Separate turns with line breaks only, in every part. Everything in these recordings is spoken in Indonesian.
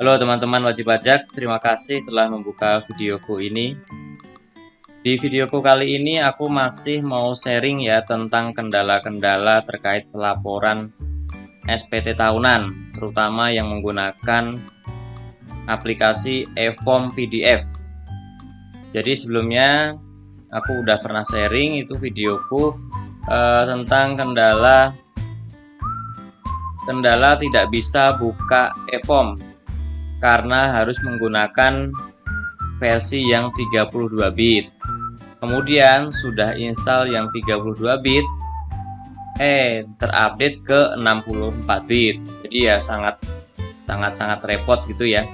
Halo teman-teman wajib pajak, terima kasih telah membuka videoku ini. Di videoku kali ini aku masih mau sharing ya tentang kendala-kendala terkait pelaporan SPT tahunan, terutama yang menggunakan aplikasi e-form PDF. Jadi sebelumnya aku udah pernah sharing itu videoku tentang kendala tidak bisa buka e-form karena harus menggunakan versi yang 32 bit. Kemudian sudah install yang 32 bit, terupdate ke 64 bit. Jadi ya sangat repot gitu ya.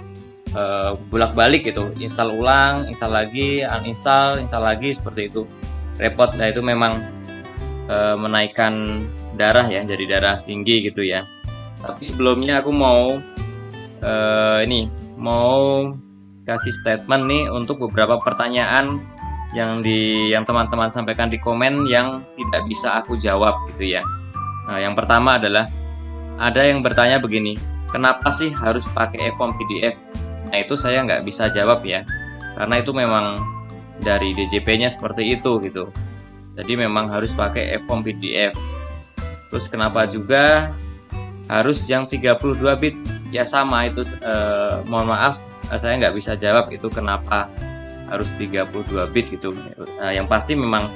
Bolak-balik gitu, install ulang, install lagi, uninstall, install lagi, seperti itu. Repot. Nah, itu memang menaikkan darah ya, jadi darah tinggi gitu ya. Tapi sebelumnya aku mau mau kasih statement nih untuk beberapa pertanyaan yang teman-teman sampaikan di komen yang tidak bisa aku jawab gitu ya. Nah, yang pertama adalah ada yang bertanya begini, kenapa sih harus pakai e-form PDF? Nah, itu saya nggak bisa jawab ya, karena itu memang dari DJP-nya seperti itu gitu. Jadi memang harus pakai e-form PDF. Terus kenapa juga harus yang 32 bit? Ya sama itu, mohon maaf saya nggak bisa jawab itu kenapa harus 32 bit gitu. Yang pasti memang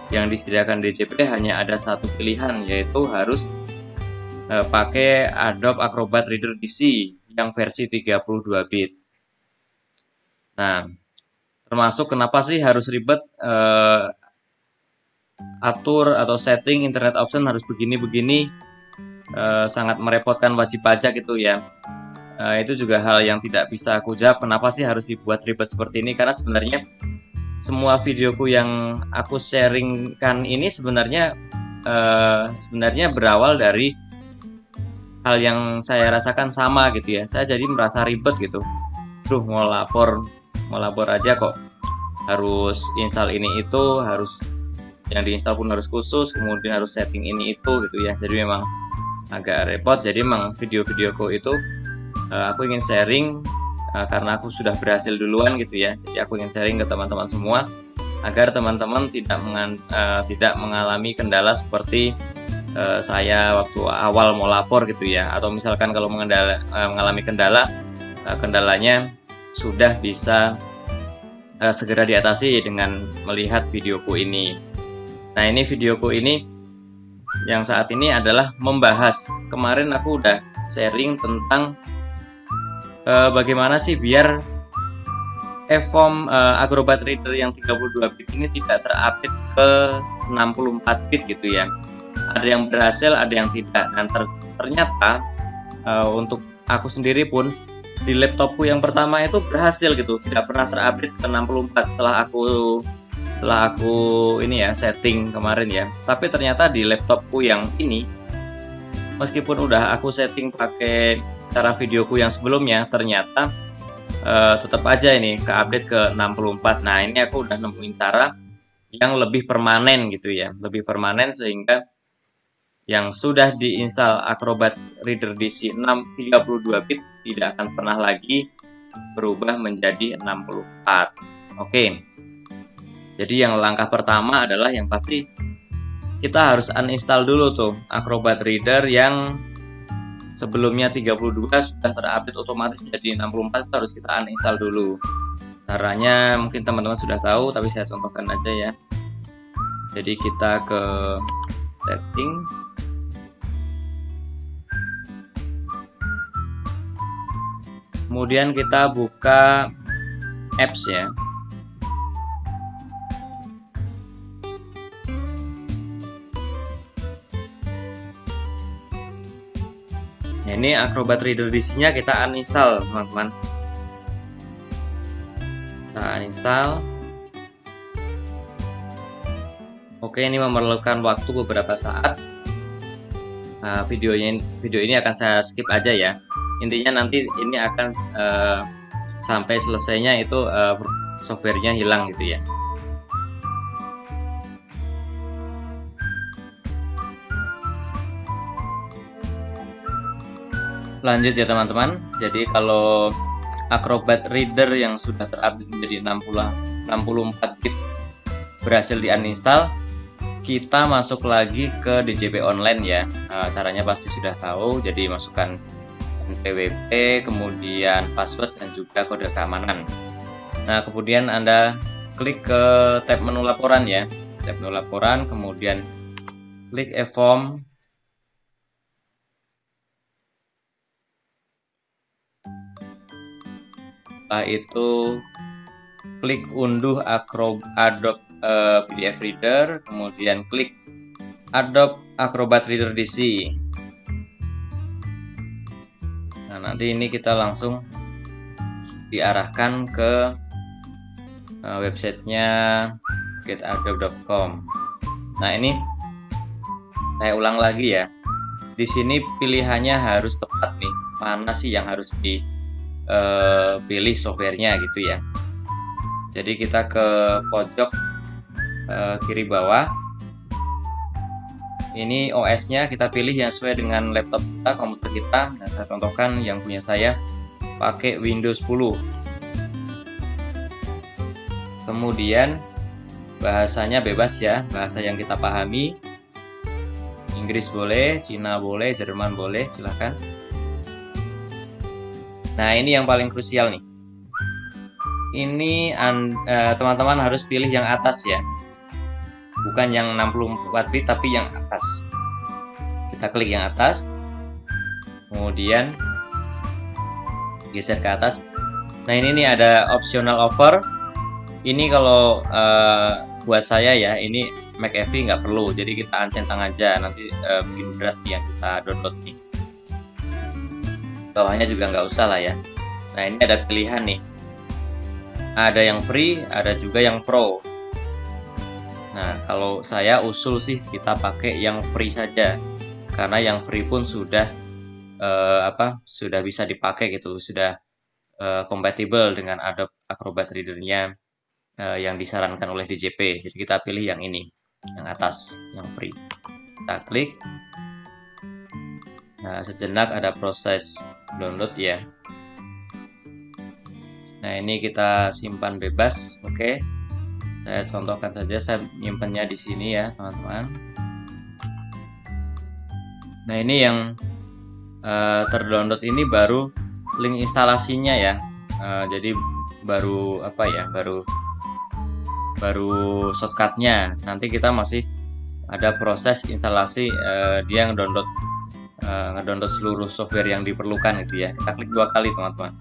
yang disediakan DJP hanya ada satu pilihan, yaitu harus pakai Adobe Acrobat Reader DC yang versi 32 bit. Nah, termasuk kenapa sih harus ribet atur atau setting internet option harus begini-begini, sangat merepotkan wajib pajak itu ya. Itu juga hal yang tidak bisa aku jawab, kenapa sih harus dibuat ribet seperti ini, karena sebenarnya semua videoku yang aku sharingkan ini sebenarnya berawal dari hal yang saya rasakan sama gitu ya. Saya jadi merasa ribet gitu. Duh, mau lapor aja kok harus install ini itu, harus yang diinstal pun harus khusus, kemudian harus setting ini itu gitu ya. Jadi memang agak repot. Jadi memang video-videoku itu aku ingin sharing karena aku sudah berhasil duluan gitu ya. Jadi aku ingin sharing ke teman-teman semua agar teman-teman tidak mengalami kendala seperti saya waktu awal mau lapor gitu ya. Atau misalkan kalau mengalami kendalanya sudah bisa segera diatasi dengan melihat videoku ini. Nah, ini videoku ini yang saat ini adalah membahas, kemarin aku udah sharing tentang bagaimana sih biar e-form Acrobat Reader yang 32 bit ini tidak terupdate ke 64 bit gitu ya. Ada yang berhasil, ada yang tidak. Dan ternyata untuk aku sendiri pun di laptopku yang pertama itu berhasil gitu, tidak pernah terupdate ke 64 setelah aku ini ya setting kemarin ya. Tapi ternyata di laptopku yang ini, meskipun udah aku setting pakai cara videoku yang sebelumnya, ternyata tetap aja ini ke update ke 64. Nah, ini aku udah nemuin cara yang lebih permanen gitu ya, lebih permanen sehingga yang sudah diinstal Acrobat Reader DC 32 bit tidak akan pernah lagi berubah menjadi 64. Oke. Jadi yang langkah pertama adalah yang pasti kita harus uninstall dulu tuh Acrobat Reader yang sebelumnya 32 sudah terupdate otomatis menjadi 64, itu harus kita uninstall dulu. Caranya mungkin teman-teman sudah tahu, tapi saya contohkan aja ya. Jadi kita ke setting, kemudian kita buka apps ya. Nah, ini Acrobat Reader DC-nya kita uninstall, teman-teman. Kita uninstall. Oke, ini memerlukan waktu beberapa saat. Nah, video ini akan saya skip aja ya. Intinya nanti ini akan sampai selesainya itu softwarenya hilang gitu ya. Lanjut ya teman-teman. Jadi kalau Acrobat Reader yang sudah terupdate menjadi 64 bit berhasil di-uninstall, kita masuk lagi ke DJP online ya. Caranya pasti sudah tahu. Jadi masukkan NPWP, kemudian password dan juga kode keamanan. Nah, kemudian Anda klik ke tab menu laporan ya. Tab menu laporan, kemudian klik e-form. Setelah itu klik unduh Adobe PDF Reader, kemudian klik Adobe Acrobat Reader DC. Nah, nanti ini kita langsung diarahkan ke websitenya getadobe.com. Nah, ini saya ulang lagi ya. Di sini pilihannya harus tepat nih. Mana sih yang harus dipilih softwarenya gitu ya. Jadi kita ke pojok kiri bawah. Ini OS-nya kita pilih yang sesuai dengan laptop kita, komputer kita. Nah, saya contohkan yang punya saya pakai Windows 10. Kemudian bahasanya bebas ya, bahasa yang kita pahami. Inggris boleh, Cina boleh, Jerman boleh, silahkan. Nah, ini yang paling krusial nih. Ini teman-teman harus pilih yang atas ya. Bukan yang 64 bit tapi yang atas. Kita klik yang atas. Kemudian geser ke atas. Nah, ini nih ada optional offer. Ini kalau buat saya ya, ini McAfee nggak perlu. Jadi kita uncentang aja, nanti bikin berat yang kita download nih. Bawahnya juga nggak usah lah ya. Nah, ini ada pilihan nih. Ada yang free, ada juga yang pro. Nah, kalau saya usul sih kita pakai yang free saja, karena yang free pun sudah sudah bisa dipakai gitu, sudah kompatibel dengan Adobe Acrobat Reader-nya yang disarankan oleh DJP. Jadi kita pilih yang ini, yang atas, yang free. Kita klik. Nah, sejenak ada proses download ya. Nah, ini kita simpan bebas, oke. Saya contohkan saja, saya nyimpannya di sini ya teman-teman. Nah, ini yang terdownload ini baru link instalasinya ya. Jadi baru apa ya, baru shortcutnya. Nanti kita masih ada proses instalasi, dia ngedownload seluruh software yang diperlukan itu ya. Kita klik 2 kali teman-teman.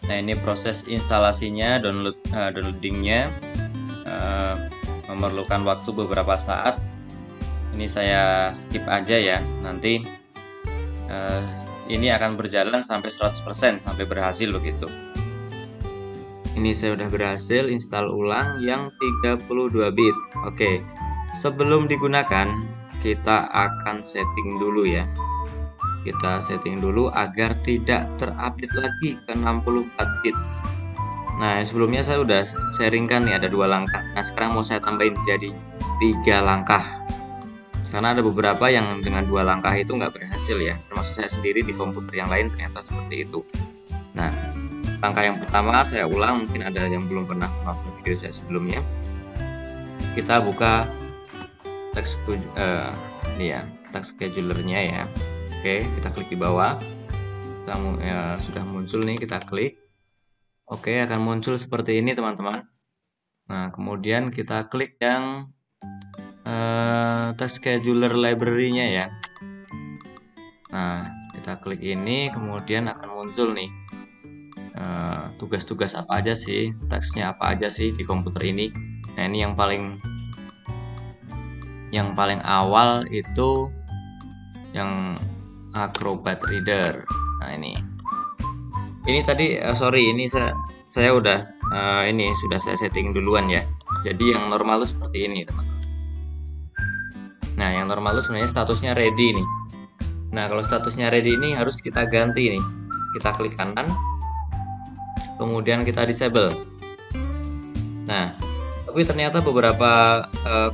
Nah, ini proses instalasinya, downloadingnya memerlukan waktu beberapa saat. Ini saya skip aja ya. Nanti ini akan berjalan sampai 100% sampai berhasil begitu. Ini saya udah berhasil install ulang yang 32 bit. Oke. Sebelum digunakan, kita akan setting dulu ya. Kita setting dulu agar tidak terupdate lagi ke 64 bit. Nah, sebelumnya saya udah sharingkan nih ada 2 langkah. Nah, sekarang mau saya tambahin jadi 3 langkah. Karena ada beberapa yang dengan 2 langkah itu nggak berhasil ya. Termasuk saya sendiri di komputer yang lain ternyata seperti itu. Nah, langkah yang pertama saya ulang, mungkin ada yang belum pernah nonton video saya sebelumnya. Kita buka text ini ya, text scheduler-nya ya. Oke, kita klik di bawah. Sudah muncul nih, kita klik. Oke, akan muncul seperti ini teman-teman. Nah, kemudian kita klik yang text scheduler library-nya ya. Nah, kita klik ini, kemudian akan muncul nih tugas-tugas apa aja sih, teksnya apa aja sih di komputer ini. Nah, ini yang paling awal itu yang Acrobat Reader. Nah, ini tadi sorry, ini saya udah ini sudah saya setting duluan ya. Jadi yang normal itu seperti ini teman-teman. Nah, yang normal itu sebenarnya statusnya ready nih. Nah, kalau statusnya ready ini harus kita ganti nih. Kita klik kanan, kemudian kita disable. Nah, Tapi ternyata beberapa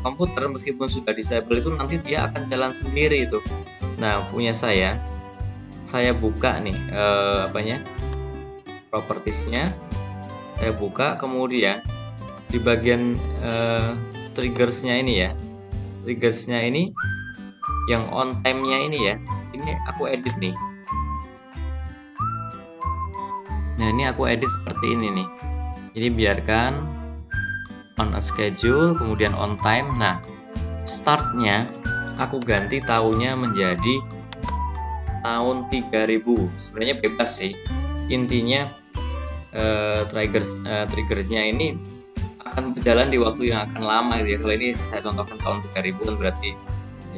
komputer meskipun sudah disable itu nanti dia akan jalan sendiri itu. Nah, punya saya buka nih apanya, propertiesnya, saya buka, kemudian di bagian triggersnya ini ya, triggersnya ini yang on time-nya ini ya, ini aku edit nih. Nah, ini aku edit seperti ini nih. Ini biarkan on a schedule, kemudian on time. Nah, startnya aku ganti tahunnya menjadi tahun 3000. Sebenarnya bebas sih. Intinya triggersnya ini akan berjalan di waktu yang akan lama gitu ya. Kalau ini saya contohkan tahun 3000 kan berarti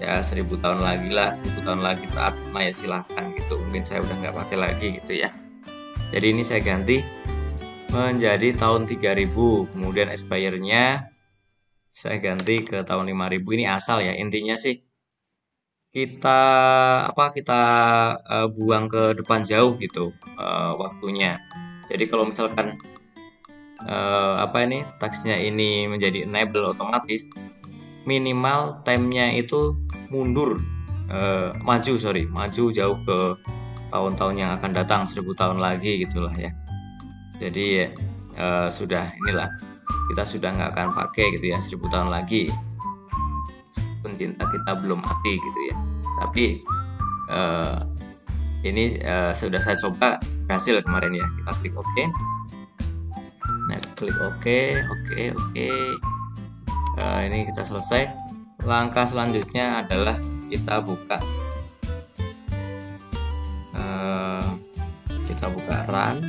ya 1000 tahun lagi lah, 1000 tahun lagi terupdate ya silahkan gitu. Mungkin saya udah nggak pakai lagi gitu ya. Jadi ini saya ganti menjadi tahun 3000, kemudian expire-nya saya ganti ke tahun 5000. Ini asal ya, intinya sih kita buang ke depan jauh gitu waktunya. Jadi kalau misalkan taksnya ini menjadi enable otomatis, minimal time-nya itu mundur, maju jauh ke tahun-tahun yang akan datang, 1000 tahun lagi gitulah ya. Jadi sudah inilah, kita sudah nggak akan pakai gitu ya 1000 tahun lagi, meskipun cinta kita belum mati gitu ya. Tapi ini sudah saya coba berhasil kemarin ya. Kita klik OK. Nah, klik OK. Ini kita selesai. Langkah selanjutnya adalah kita buka run.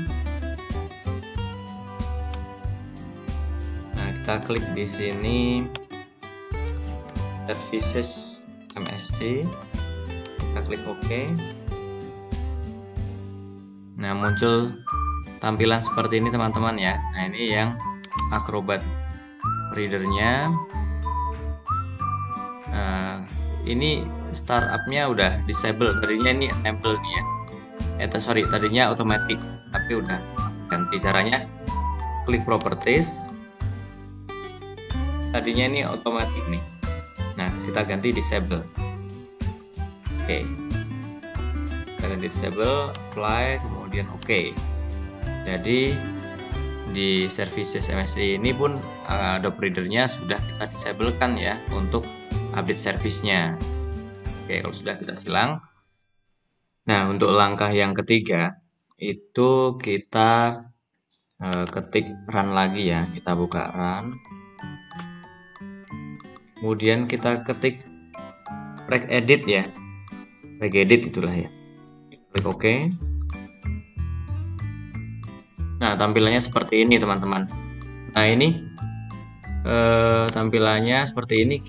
Nah, kita klik di sini services MSC, kita klik OK. Nah, muncul tampilan seperti ini teman-teman ya. Nah, ini yang Acrobat readernya. Ini startupnya udah disable, tadinya ini enable nih ya. Tadinya automatic, tapi udah ganti caranya. Klik properties, tadinya ini automatic nih. Nah, kita ganti disable. Oke. Kita ganti disable, apply, kemudian OK. Jadi di services MSC ini pun Adobe Reader-nya sudah kita disablekan ya untuk update service-nya. Oke, kalau sudah kita silang. Nah, untuk langkah yang ketiga itu kita ketik run lagi ya. Kita buka run. Kemudian kita ketik regedit ya. Regedit itulah ya. Klik OK. Nah, tampilannya seperti ini teman-teman. Nah, ini tampilannya seperti ini.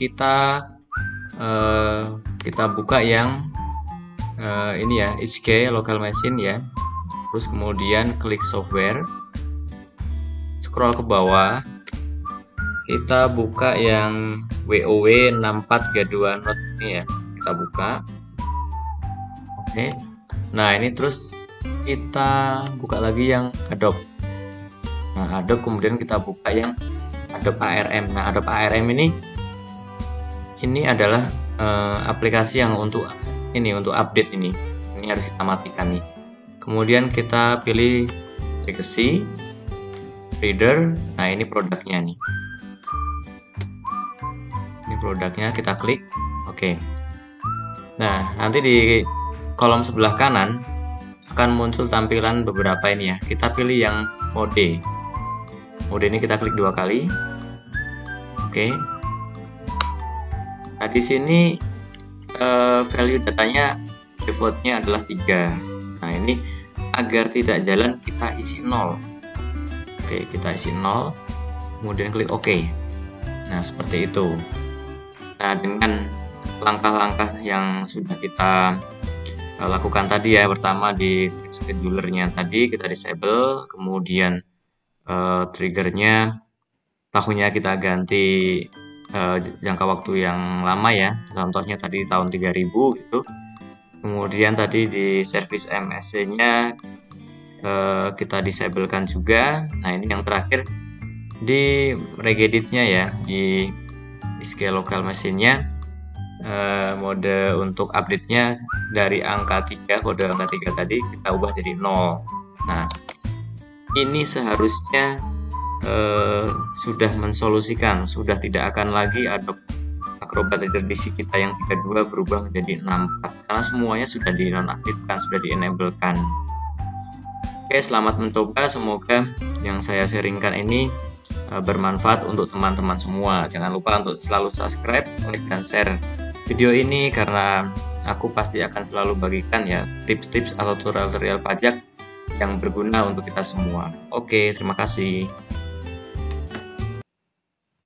Kita buka yang ini ya, HK local machine ya. Terus kemudian klik software, scroll ke bawah, kita buka yang WoW 6432 Note ini ya, kita buka. Oke. Nah, ini terus kita buka lagi yang Adobe. Nah, Adobe, kemudian kita buka yang Adobe ARM. Nah, Adobe ARM ini adalah aplikasi yang untuk update ini harus kita matikan nih. Kemudian kita pilih Legacy Reader. Nah, ini produknya nih. Ini produknya, kita klik OK. Nah, nanti di kolom sebelah kanan akan muncul tampilan beberapa ini ya. Kita pilih yang mode. Mode ini kita klik 2 kali. Oke. Nah, di sini value datanya defaultnya adalah 3. Nah, ini agar tidak jalan kita isi 0. Oke, kita isi 0. Kemudian klik OK. Nah, seperti itu. Nah, dengan langkah-langkah yang sudah kita lakukan tadi ya, pertama di schedulernya tadi kita disable, kemudian triggernya tahunnya kita ganti jangka waktu yang lama ya, contohnya tadi tahun 3000 gitu. Kemudian tadi di service MSC nya kita disablekan juga. Nah, ini yang terakhir
Di regeditnya ya, di scale local machine-nya, mode untuk update-nya dari angka 3, kode angka 3 tadi kita ubah jadi 0. Nah, ini seharusnya sudah mensolusikan, sudah tidak akan lagi ada Acrobat Reader DC kita yang 32 berubah menjadi 64 karena semuanya sudah dinonaktifkan, sudah di-enablekan. Oke, selamat mencoba. Semoga yang saya sharingkan ini bermanfaat untuk teman-teman semua. Jangan lupa untuk selalu subscribe, like, dan share video ini karena aku pasti akan selalu bagikan ya tips-tips atau tutorial-tutorial pajak yang berguna untuk kita semua. Oke, terima kasih.